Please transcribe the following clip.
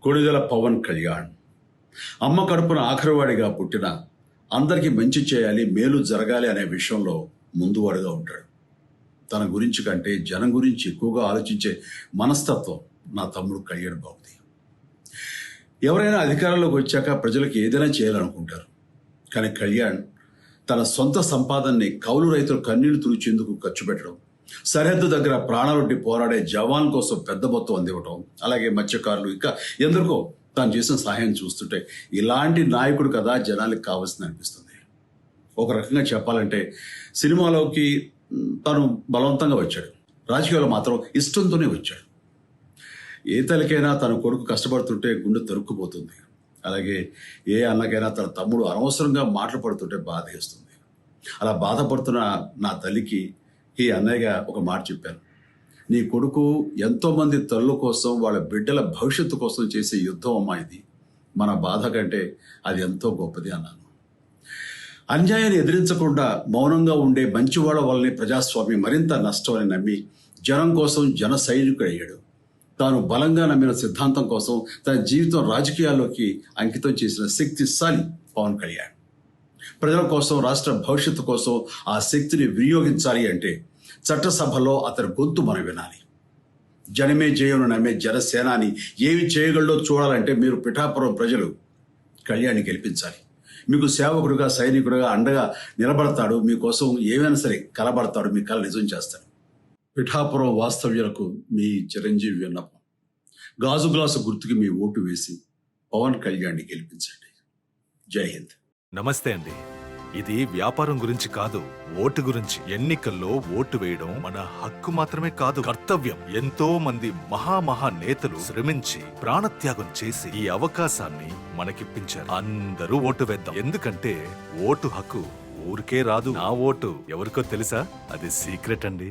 కొణిదెల పవన్ కళ్యాణ్ అమ్మ కడుపున ఆఖరివాడిగా పుట్టిన అందరికీ మంచి చేయాలి, మేలు జరగాలి అనే విషయంలో ముందువాడుగా ఉంటాడు. తన గురించి కంటే జనం గురించి ఎక్కువగా ఆలోచించే మనస్తత్వం నా తమ్ముడు కళ్యాణ్ బాబుది. ఎవరైనా అధికారంలోకి వచ్చాక ప్రజలకు ఏదైనా చేయాలనుకుంటారు. కానీ కళ్యాణ్ తన సొంత సంపాదనని కౌలు రైతులు కన్నీళ్లు తుడిచేందుకు ఖర్చు పెట్టడం, సరిహద్దు దగ్గర ప్రాణాలొడ్డి పోరాడే జవాన్ కోసం పెద్ద మొత్తం అందివ్వటం, అలాగే మత్స్యకారులు ఇంకా ఎందరికో తాను చేసిన సహాయం చూస్తుంటే ఇలాంటి నాయకుడు కదా జనానికి కావాల్సింది అనిపిస్తుంది. ఒక రకంగా చెప్పాలంటే సినిమాలోకి తను బలవంతంగా వచ్చాడు, రాజకీయాల్లో మాత్రం ఇష్టంతోనే వచ్చాడు. ఏ తల్లికైనా తన కొడుకు కష్టపడుతుంటే గుండె తరుక్కుపోతుంది. అలాగే ఏ అన్నకైనా తన తమ్ముడు అనవసరంగా మాటలు పడుతుంటే బాధ వేస్తుంది. అలా బాధపడుతున్న నా తల్లికి ఈ అన్నయ్యగా ఒక మాట చెప్పాను. నీ కొడుకు ఎంతోమంది తల్లుల కోసం, వాళ్ళ బిడ్డల భవిష్యత్తు కోసం చేసే యుద్ధం అమ్మా ఇది. మన బాధ కంటే అది ఎంతో గొప్పది అన్నాను. అన్యాయాన్ని ఎదిరించకుండా మౌనంగా ఉండే మంచివాళ్ల వల్లనే ప్రజాస్వామ్యం మరింత నష్టం అని నమ్మి జనం కోసం జన సైనికుడయ్యాడు. తాను బలంగా నమ్మిన సిద్ధాంతం కోసం తన జీవితం రాజకీయాల్లోకి అంకితం చేసిన శక్తిశాలి పవన్ కళ్యాణ్. ప్రజల కోసం, రాష్ట్ర భవిష్యత్తు కోసం ఆ శక్తిని వినియోగించాలి అంటే చట్టసభలో అతని గొంతు మనం వినాలి. జనమే జయను నమ్మే జనసేనాని ఏమి చేయగలడో చూడాలంటే మీరు పిఠాపురం ప్రజలు కళ్యాణ్ని గెలిపించాలి. మీకు సేవకుడుగా, సైనికుడుగా అండగా నిలబడతాడు. మీకోసం ఏమైనా సరే కలబడతాడు, మీ కళ నిజం చేస్తాడు. పిఠాపురం వాస్తవ్యులకు మీ చిరంజీవి విన్నపం, గాజు గ్లాసు గుర్తుకి మీ ఓటు వేసి పవన్ కళ్యాణ్ని గెలిపించండి. జై హింద్. నమస్తే అండి. ఇది వ్యాపారం గురించి కాదు, ఓటు గురించి. ఎన్నికల్లో ఓటు వేయడం మన హక్కు మాత్రమే కాదు, కర్తవ్యం. ఎంతో మంది మహా నేతలు శ్రమించి ప్రాణత్యాగం చేసి ఈ అవకాశాన్ని మనకిప్పించారు. అందరూ ఓటు వేద్దాం. ఎందుకంటే ఓటు హక్కు ఊరికే రాదు. నా ఓటు ఎవరికో తెలుసా? అది సీక్రెట్ అండి.